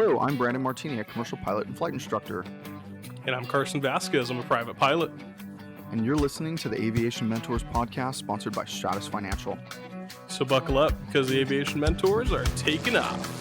Hello, I'm Brandon Martini, a commercial pilot and flight instructor. And I'm Carson Vasquez. I'm a private pilot. And you're listening to the Aviation Mentors podcast, sponsored by Stratus Financial. So buckle up, because the Aviation Mentors are taking off.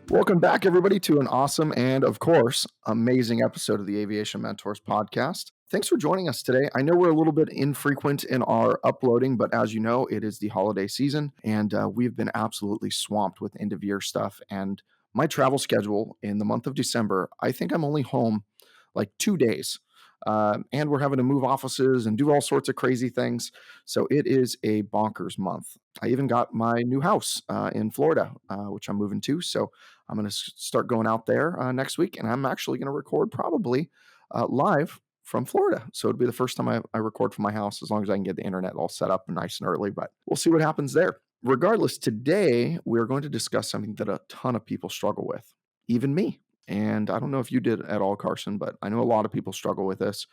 Welcome back, everybody, to an awesome and, of course, amazing episode of the Aviation Mentors podcast. Thanks for joining us today. I know we're a little bit infrequent in our uploading, but as you know, it is the holiday season, and we've been absolutely swamped with end-of-year stuff. And my travel schedule in the month of December, I think I'm only home like 2 days. And we're having to move offices and do all sorts of crazy things. So it is a bonkers month. I even got my new house in Florida, which I'm moving to. So I'm going to start going out there next week. And I'm actually going to record probably live from Florida. So it'll be the first time I record from my house, as long as I can get the internet all set up nice and early. But we'll see what happens there. Regardless, today we're going to discuss something that a ton of people struggle with, even me. And I don't know if you did at all, Carson, but I know a lot of people struggle with this,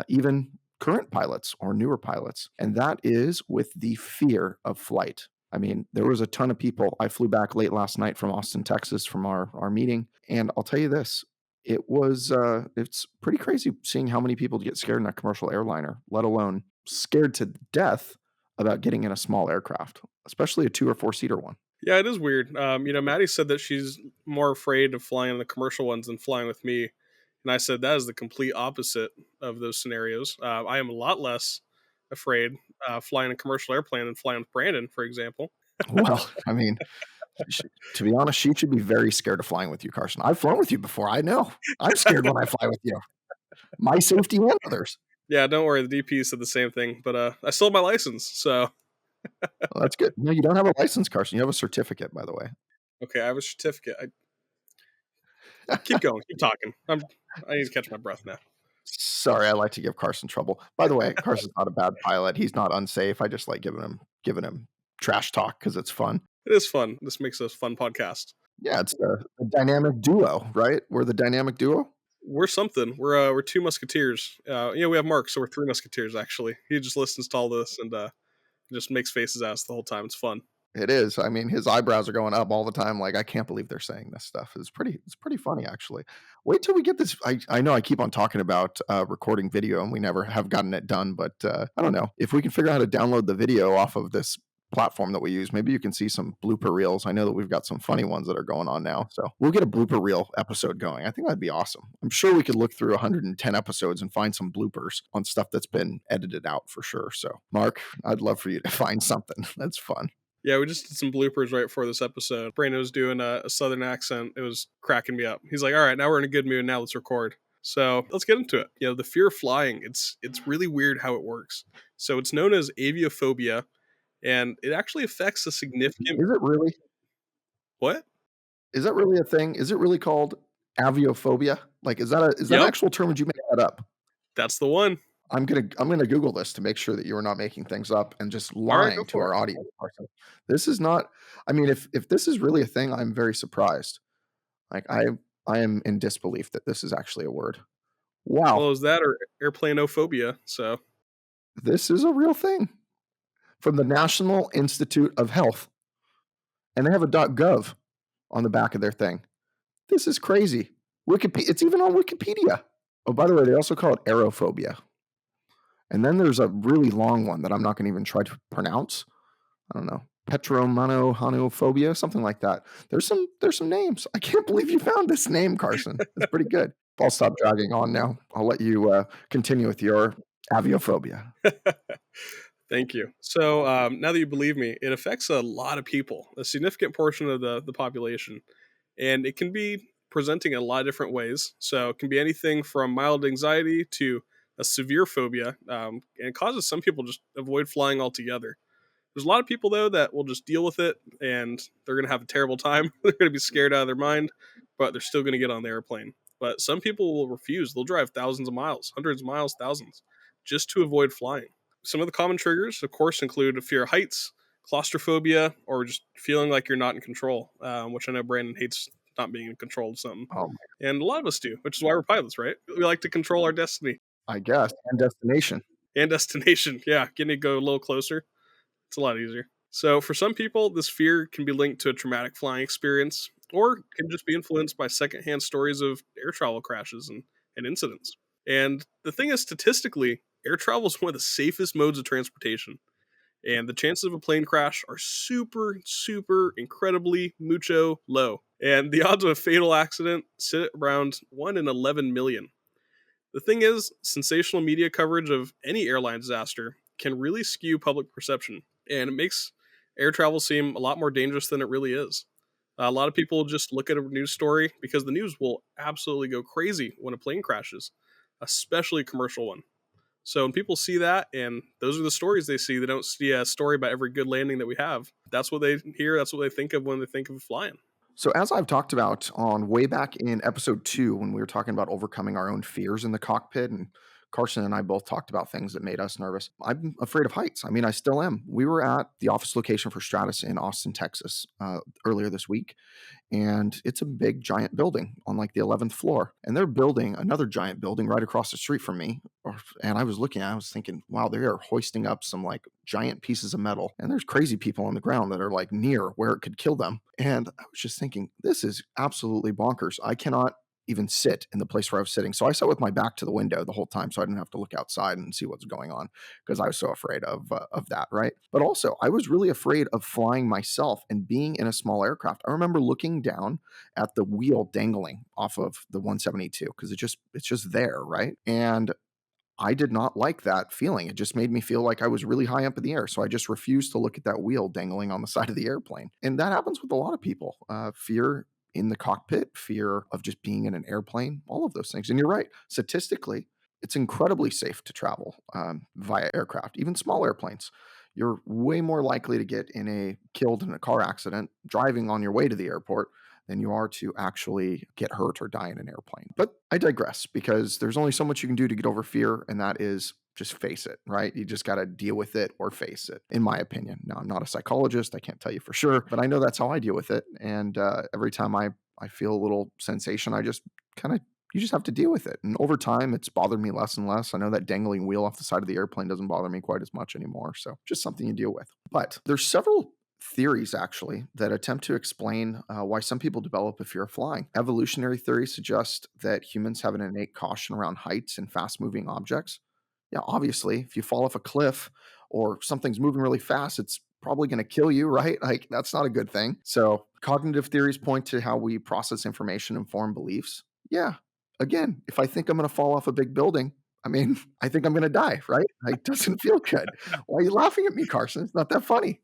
even current pilots or newer pilots. And that is with the fear of flight. I mean, there was a ton of people. I flew back late last night from Austin, Texas, from our meeting. And I'll tell you this, it's pretty crazy seeing how many people get scared in a commercial airliner, let alone scared to death about getting in a small aircraft, especially a 2 or 4 seater one. Yeah, it is weird. Maddie said that she's more afraid of flying in the commercial ones than flying with me. And I said that is the complete opposite of those scenarios. I am a lot less afraid flying a commercial airplane than flying with Brandon, for example. Well, I mean, to be honest, she should be very scared of flying with you, Carson. I've flown with you before. I know. I'm scared when I fly with you. My safety and others. Yeah, don't worry. The DP said the same thing, but I still have my license, so. Well, that's good. No, you don't have a license, Carson. You have a certificate, by the way. Okay, I have a certificate. Keep going. Keep talking. I need to catch my breath now. Sorry, I like to give Carson trouble. By the way, Carson's not a bad pilot. He's not unsafe. I just like giving him trash talk because it's fun. It is fun. This makes a fun podcast. Yeah, it's a dynamic duo, right? We're the dynamic duo. We're something. We're 2 musketeers. We have Mark, so we're 3 musketeers actually. He just listens to all this and just makes faces at us the whole time. It's fun. It is. I mean, his eyebrows are going up all the time. Like, I can't believe they're saying this stuff. It's pretty funny, actually. Wait till we get this. I know I keep on talking about recording video, and we never have gotten it done. But I don't know if we can figure out how to download the video off of this platform that we use. Maybe you can see some blooper reels. I know that we've got some funny ones that are going on now. So we'll get a blooper reel episode going. I think that'd be awesome. I'm sure we could look through 110 episodes and find some bloopers on stuff that's been edited out for sure. So Mark, I'd love for you to find something. That's fun. Yeah, we just did some bloopers right before this episode. Brandon was doing a southern accent. It was cracking me up. He's like, all right, now we're in a good mood. Now let's record. So let's get into it. The fear of flying, it's really weird how it works. So it's known as aviophobia, and it actually affects a significant... Is it really? What? Is that really a thing? Is it really called aviophobia? Like, is that an actual term? Would you make that up? That's the one. I'm gonna Google this to make sure that you are not making things up and just lying to our audience. This is not. I mean, if this is really a thing, I'm very surprised. Like, I am in disbelief that this is actually a word. Wow. Well, is that or airplanophobia? So this is a real thing from the National Institute of Health, and they have a .gov on the back of their thing. This is crazy. It's even on Wikipedia. Oh, by the way, they also call it aerophobia. And then there's a really long one that I'm not going to even try to pronounce. I don't know. Petromonophobia, something like that. There's some names. I can't believe you found this name, Carson. It's pretty good. I'll stop dragging on now. I'll let you continue with your aviophobia. Thank you. So now that you believe me, it affects a lot of people, a significant portion of the population. And it can be presenting in a lot of different ways. So it can be anything from mild anxiety to a severe phobia, and it causes some people just avoid flying altogether. There's a lot of people, though, that will just deal with it, and they're going to have a terrible time. They're going to be scared out of their mind, but they're still going to get on the airplane. But some people will refuse. They'll drive thousands of miles, hundreds of miles, thousands, just to avoid flying. Some of the common triggers, of course, include a fear of heights, claustrophobia, or just feeling like you're not in control, which I know Brandon hates not being in control of something. And a lot of us do, which is why we're pilots, right? We like to control our destiny. I guess. And destination. Yeah. Getting to go a little closer. It's a lot easier. So for some people, this fear can be linked to a traumatic flying experience. or can just be influenced by secondhand stories of air travel crashes and incidents. And the thing is, statistically, air travel is one of the safest modes of transportation. And the chances of a plane crash are super, super, incredibly mucho low. And the odds of a fatal accident sit around 1 in 11 million. The thing is, sensational media coverage of any airline disaster can really skew public perception, and it makes air travel seem a lot more dangerous than it really is. A lot of people just look at a news story because the news will absolutely go crazy when a plane crashes, especially a commercial one. So when people see that, and those are the stories they see, they don't see a story about every good landing that we have. That's what they hear. That's what they think of when they think of flying. So, as I've talked about on way back in episode 2, when we were talking about overcoming our own fears in the cockpit, and Carson and I both talked about things that made us nervous. I'm afraid of heights. I mean, I still am. We were at the office location for Stratus in Austin, Texas, earlier this week, and it's a big giant building on like the 11th floor, and they're building another giant building right across the street from me. And I was looking at it, I was thinking, wow, they are hoisting up some like giant pieces of metal, and there's crazy people on the ground that are like near where it could kill them. And I was just thinking, this is absolutely bonkers. I cannot even sit in the place where I was sitting. So I sat with my back to the window the whole time, so I didn't have to look outside and see what's going on, because I was so afraid of that, right? But also, I was really afraid of flying myself and being in a small aircraft. I remember looking down at the wheel dangling off of the 172, because it's just there, right? And I did not like that feeling. It just made me feel like I was really high up in the air. So I just refused to look at that wheel dangling on the side of the airplane. And that happens with a lot of people. Fear in the cockpit, fear of just being in an airplane, all of those things. And you're right. Statistically, it's incredibly safe to travel via aircraft, even small airplanes. You're way more likely to get killed in a car accident driving on your way to the airport than you are to actually get hurt or die in an airplane. But I digress, because there's only so much you can do to get over fear, and that is just face it, right? You just got to deal with it or face it, in my opinion. Now, I'm not a psychologist. I can't tell you for sure, but I know that's how I deal with it. And every time I feel a little sensation, I just kind of you just have to deal with it. And over time, it's bothered me less and less. I know that dangling wheel off the side of the airplane doesn't bother me quite as much anymore. So just something you deal with. But there's several theories actually that attempt to explain why some people develop a fear of flying. Evolutionary theories suggest that humans have an innate caution around heights and fast moving objects. Yeah, obviously, if you fall off a cliff or something's moving really fast, it's probably going to kill you, right? Like, that's not a good thing. So, cognitive theories point to how we process information and form beliefs. Yeah, again, if I think I'm going to fall off a big building, I mean, I think I'm going to die, right? Like, it doesn't feel good. Why are you laughing at me, Carson? It's not that funny.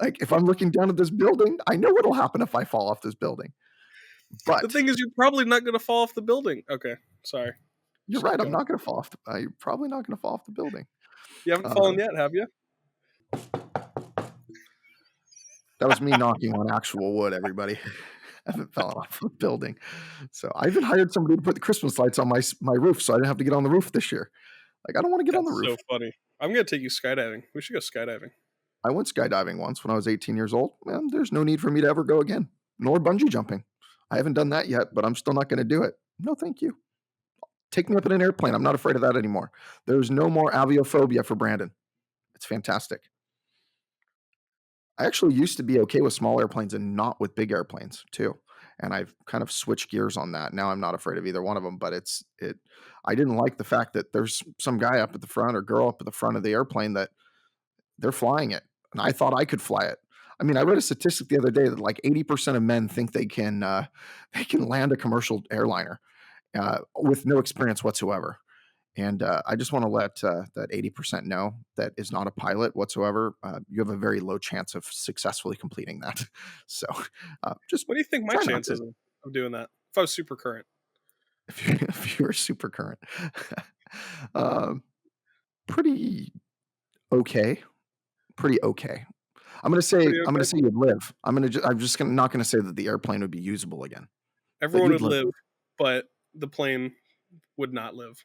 Like, if I'm looking down at this building, I know what'll happen if I fall off this building. The But thing is, you're probably not going to fall off the building. Okay, sorry. you're Just keep right. I'm going. not going to fall off. You're probably not going to fall off the building. You haven't fallen Um, yet, have you? that was me knocking on actual wood, everybody. I haven't fallen off a building. So I even hired somebody to put the Christmas lights on my roof, so I didn't have to get on the roof this year. Like, I don't want to get on the That's so roof. funny. I'm gonna take you skydiving. We should go skydiving. I went skydiving once when I was 18 years old, and there's no need for me to ever go again, nor bungee jumping. I haven't done that yet, but I'm still not going to do it. No, thank you. Take me up in an airplane. I'm not afraid of that anymore. There's no more aviophobia for Brandon. It's fantastic. I actually used to be okay with small airplanes and not with big airplanes too. And I've kind of switched gears on that. Now I'm not afraid of either one of them, but I didn't like the fact that there's some guy up at the front or girl up at the front of the airplane that they're flying it. And I thought I could fly it. I mean, I read a statistic the other day that like 80% of men think they can land a commercial airliner with no experience whatsoever. And I just want to let that 80% know that is not a pilot whatsoever. You have a very low chance of successfully completing that. So just What do you think my try not chances to of doing that? If I was super current, if you're super current. um, pretty okay. Pretty okay. pretty I'm gonna okay. say you'd live. I'm just gonna not gonna say that the airplane would be usable again, but Everyone you'd would live. live, but the plane would not live.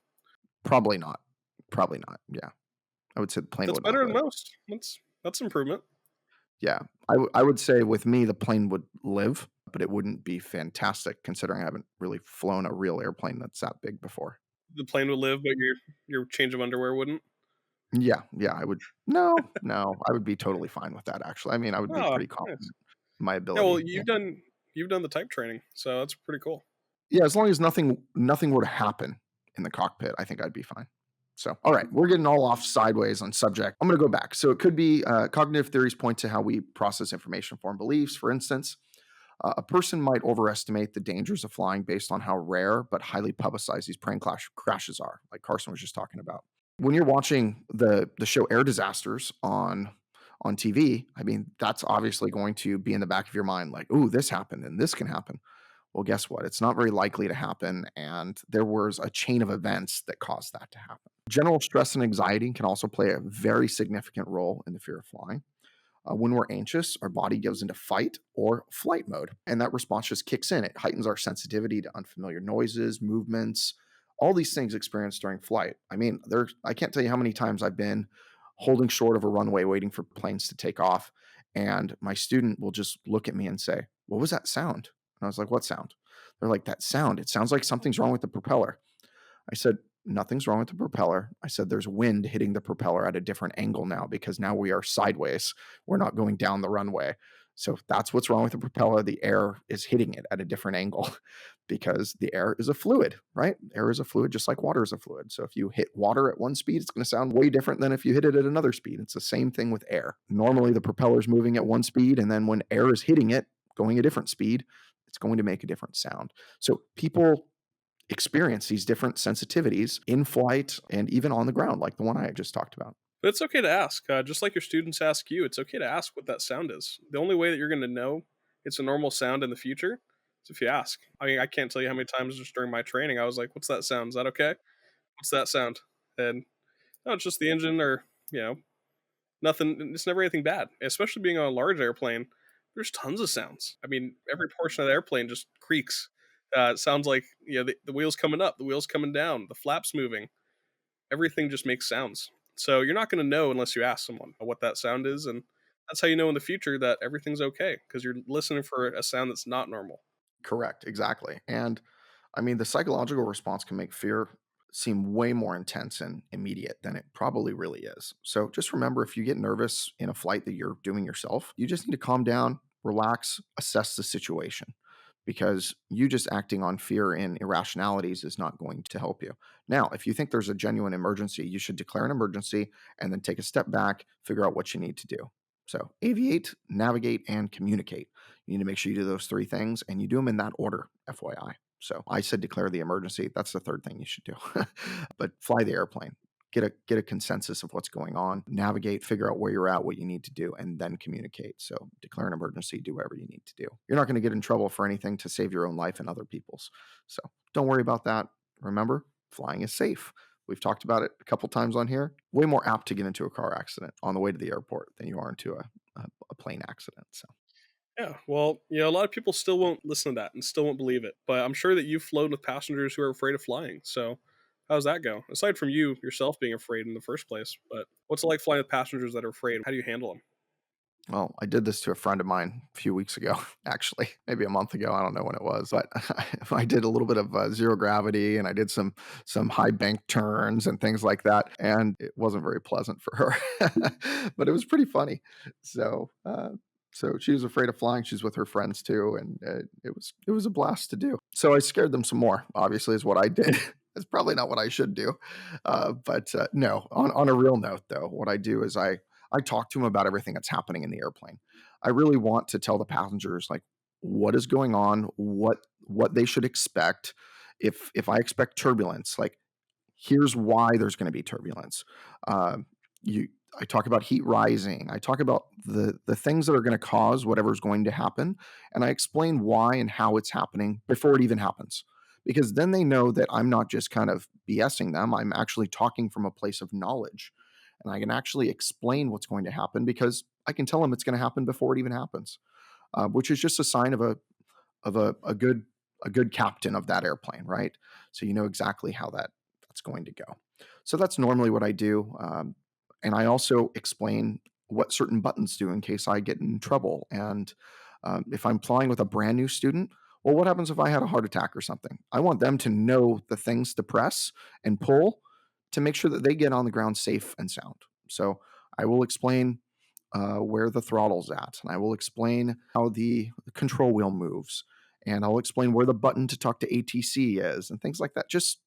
Probably not. Probably not. Yeah, I would say the plane That's would not better than live. most. That's improvement. Yeah, I would say with me, the plane would live, but it wouldn't be fantastic considering I haven't really flown a real airplane that's that big before. The plane would live, but your change of underwear wouldn't. Yeah, yeah, I would no, I would be totally fine with that, actually. I mean, I would be Oh, pretty nice. confident in my Yeah, well, ability. Yeah. you've done. you've done the type training, so that's pretty cool. Yeah, as long as nothing were to happen in the cockpit, I think I'd be fine. So, all right, we're getting all off sideways on subject. I'm going to go back. So, it could be cognitive theories point to how we process information, form beliefs. For instance, a person might overestimate the dangers of flying based on how rare but highly publicized these crashes are, like Carson was just talking about. When you're watching the show Air Disasters on TV, I mean, that's obviously going to be in the back of your mind, like, "Ooh, this happened and this can happen." Well, guess what? It's not very likely to happen, and there was a chain of events that caused that to happen. General stress and anxiety can also play a very significant role in the fear of flying. When we're anxious, our body goes into fight or flight mode, and that response just kicks in. It heightens our sensitivity to unfamiliar noises, movements, all these things experienced during flight. I mean, I can't tell you how many times I've been holding short of a runway waiting for planes to take off, and my student will just look at me and say, "What was that sound?" And I was like, "What sound?" They're like, "That sound. It sounds like something's wrong with the propeller." I said, "Nothing's wrong with the propeller." I said, "There's wind hitting the propeller at a different angle now because now we are sideways. We're not going down the runway. So that's what's wrong with the propeller. The air is hitting it at a different angle because the air is a fluid, right? Air is a fluid just like water is a fluid. So if you hit water at one speed, it's going to sound way different than if you hit it at another speed. It's the same thing with air. Normally, the propeller's moving at one speed, and then when air is hitting it, going a different speed, it's going to make a different sound. So people experience these different sensitivities in flight and even on the ground, like the one I just talked about. But it's okay to ask, just like your students ask you. It's okay to ask what that sound is. The only way that you're going to know it's a normal sound in the future is if you ask. I mean, I can't tell you how many times just during my training I was like, "What's that sound? Is that okay? What's that sound?" And no, it's just the engine, or you know, nothing. It's never anything bad. Especially being on a large airplane, there's tons of sounds. I mean, every portion of the airplane just creaks. It sounds like the wheels coming up, the wheels coming down, the flaps moving. Everything just makes sounds. So you're not going to know unless you ask someone what that sound is, and that's how you know in the future that everything's okay because you're listening for a sound that's not normal. Correct, exactly. And I mean, the psychological response can make fear seem way more intense and immediate than it probably really is. So just remember, if you get nervous in a flight that you're doing yourself, you just need to calm down, relax, assess the situation, because you just acting on fear and irrationalities is not going to help you. Now, if you think there's a genuine emergency, you should declare an emergency and then take a step back, figure out what you need to do. So, aviate, navigate, and communicate. You need to make sure you do those three things and you do them in that order, FYI. So, I said declare the emergency. That's the third thing you should do. But fly the airplane. Get a consensus of what's going on, navigate, figure out where you're at, what you need to do, and then communicate. So declare an emergency, do whatever you need to do. You're not going to get in trouble for anything to save your own life and other people's. So don't worry about that. Remember, flying is safe. We've talked about it a couple times on here. Way more apt to get into a car accident on the way to the airport than you are into a plane accident. So Yeah, well, a lot of people still won't listen to that and still won't believe it. But I'm sure that you've flown with passengers who are afraid of flying. So how's that go? Aside from you yourself being afraid in the first place, but what's it like flying with passengers that are afraid? How do you handle them? well, I did this to a friend of mine a few weeks ago, actually, maybe a month ago. I don't know when it was, but I did a little bit of zero gravity, and I did some high bank turns and things like that, and it wasn't very pleasant for her, but it was pretty funny. So, so she was afraid of flying. She's with her friends too, and it was a blast to do. So I scared them some more. Obviously, is what I did. It's probably not what I should do, but no. On a real note, though, what I do is I talk to them about everything that's happening in the airplane. I really want to tell the passengers like what is going on, what they should expect. If I expect turbulence, like here's why there's going to be turbulence. Um, you, I talk about heat rising. I talk about the things that are going to cause whatever's going to happen, and I explain why and how it's happening before it even happens. Because then they know that I'm not just kind of BSing them. I'm actually talking from a place of knowledge, and I can actually explain what's going to happen because I can tell them it's going to happen before it even happens, which is just a sign of a good captain of that airplane, right? So you know exactly how that's going to go. So that's normally what I do, and I also explain what certain buttons do in case I get in trouble. And if I'm flying with a brand new student, well, what happens if I had a heart attack or something? I want them to know the things to press and pull to make sure that they get on the ground safe and sound. So I will explain where the throttle's at, and I will explain how the control wheel moves, and I'll explain where the button to talk to ATC is, and things like that, just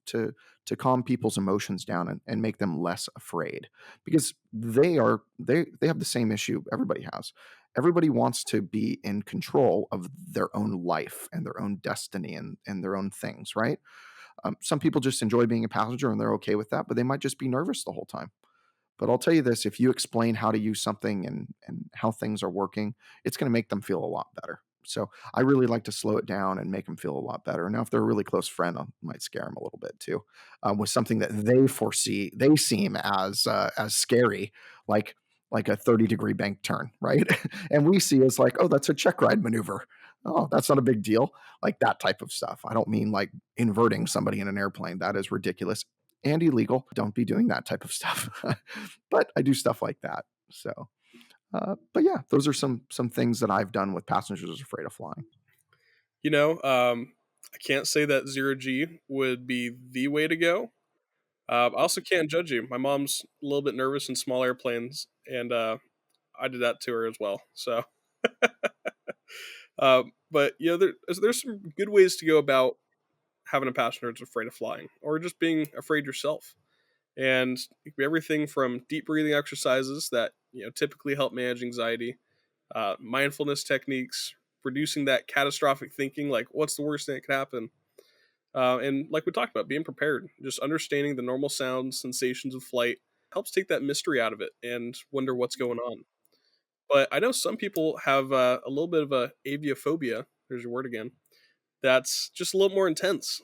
to calm people's emotions down and make them less afraid, because they have the same issue everybody has. Everybody wants to be in control of their own life and their own destiny and their own things, right? Some people just enjoy being a passenger and they're okay with that, but they might just be nervous the whole time. But I'll tell you this, if you explain how to use something and how things are working, it's going to make them feel a lot better. So I really like to slow it down and make them feel a lot better. Now, if they're a really close friend, I might scare them a little bit too, with something that they seem as scary, like like a 30-degree bank turn, right? And we see as like, oh, that's a check ride maneuver. Oh, that's not a big deal. Like that type of stuff. I don't mean like inverting somebody in an airplane. That is ridiculous and illegal. Don't be doing that type of stuff. But I do stuff like that. So, but yeah, those are some things that I've done with passengers afraid of flying. You know, I can't say that zero G would be the way to go. I also can't judge you. My mom's a little bit nervous in small airplanes, and I did that to her as well. So, but there's some good ways to go about having a passenger that's afraid of flying, or just being afraid yourself. And it could be everything from deep breathing exercises that typically help manage anxiety, mindfulness techniques, reducing that catastrophic thinking, like what's the worst thing that could happen, and like we talked about, being prepared, just understanding the normal sounds, sensations of flight helps take that mystery out of it and wonder what's going on. But I know some people have a little bit of a aviophobia. There's your word again. That's just a little more intense.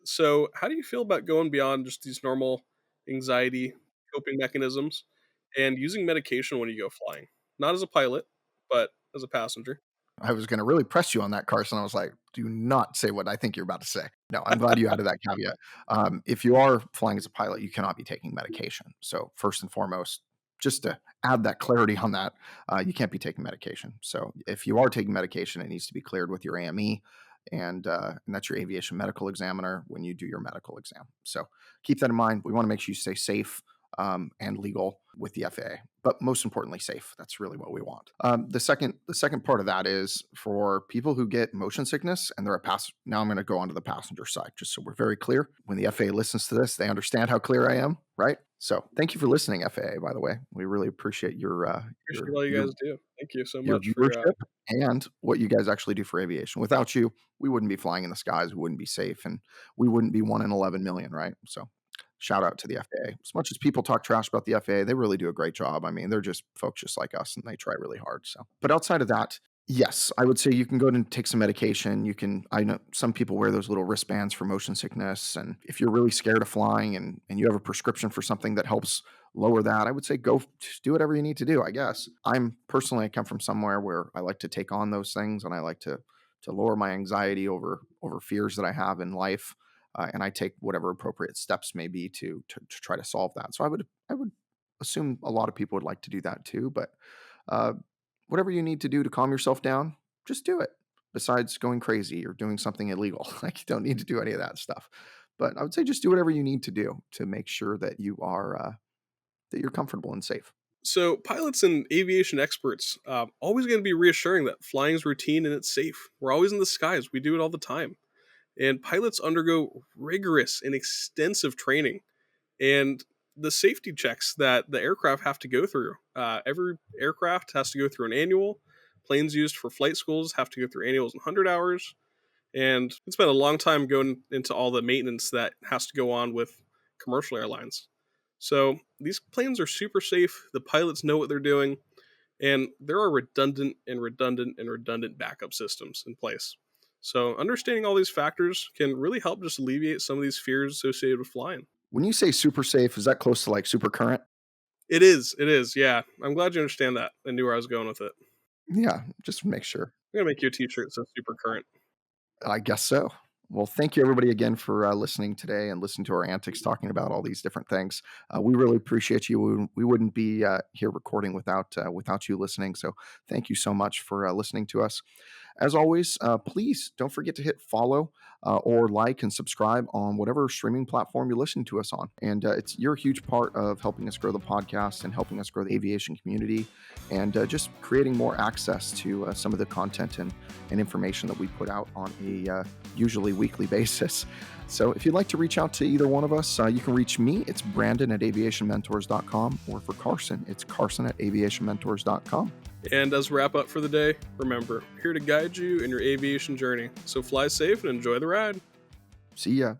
So, how do you feel about going beyond just these normal anxiety coping mechanisms and using medication when you go flying? Not as a pilot, but as a passenger. I was going to really press you on that, Carson. I was like, do not say what I think you're about to say. No, I'm glad you added that caveat. If you are flying as a pilot, you cannot be taking medication. So, first and foremost, just to add that clarity on that, you can't be taking medication. So, if you are taking medication, it needs to be cleared with your AME, and that's your aviation medical examiner when you do your medical exam. So, keep that in mind. We want to make sure you stay safe and legal with the FAA, but most importantly, safe. That's really what we want. The second part of that is for people who get motion sickness and they're a pass. Now I'm going to go on to the passenger side, just so we're very clear. When the FAA listens to this, they understand how clear I am, right? So thank you for listening, FAA. By the way, we really appreciate Appreciate all you your guys do. Thank you so your much for viewership and what you guys actually do for aviation. Without you, we wouldn't be flying in the skies, we wouldn't be safe, and we wouldn't be 1 in 11 million, right? So shout out to the FAA. As much as people talk trash about the FAA, they really do a great job. I mean, they're just folks just like us and they try really hard. So, but outside of that, yes, I would say you can go and take some medication. I know some people wear those little wristbands for motion sickness. And if you're really scared of flying and you have a prescription for something that helps lower that, I would say go do whatever you need to do, I guess. I come from somewhere where I like to take on those things and I like to lower my anxiety over fears that I have in life, and I take whatever appropriate steps may be to try to solve that. So I would assume a lot of people would like to do that too. But uh, whatever you need to do to calm yourself down, just do it. Besides going crazy or doing something illegal, like you don't need to do any of that stuff. But I would say just do whatever you need to do to make sure that you're comfortable and safe. so pilots and aviation experts always going to be reassuring that flying is routine and it's safe. We're always in the skies. We do it all the time. And pilots undergo rigorous and extensive training and the safety checks that the aircraft have to go through. Every aircraft has to go through an annual. Planes used for flight schools have to go through annuals in 100 hours. And it's been a long time going into all the maintenance that has to go on with commercial airlines. So these planes are super safe. The pilots know what they're doing. And there are redundant backup systems in place. So understanding all these factors can really help just alleviate some of these fears associated with flying. When you say super safe, is that close to like super current? It is, yeah. I'm glad you understand that. I knew where I was going with it. Yeah, just make sure. I'm gonna make you a t-shirt that says super current. I guess so. Well, thank you everybody again for listening today and listening to our antics talking about all these different things. We really appreciate you. We wouldn't be here recording without you listening. So thank you so much for listening to us. As always, please don't forget to hit follow or like and subscribe on whatever streaming platform you're listening to us on. And you're a huge part of helping us grow the podcast and helping us grow the aviation community and just creating more access to some of the content and information that we put out on a usually weekly basis. So if you'd like to reach out to either one of us, you can reach me. It's Brandon at aviationmentors.com, or for Carson, it's Carson at aviationmentors.com. And as we wrap up for the day, remember, we're here to guide you in your aviation journey. So fly safe and enjoy the ride. See ya.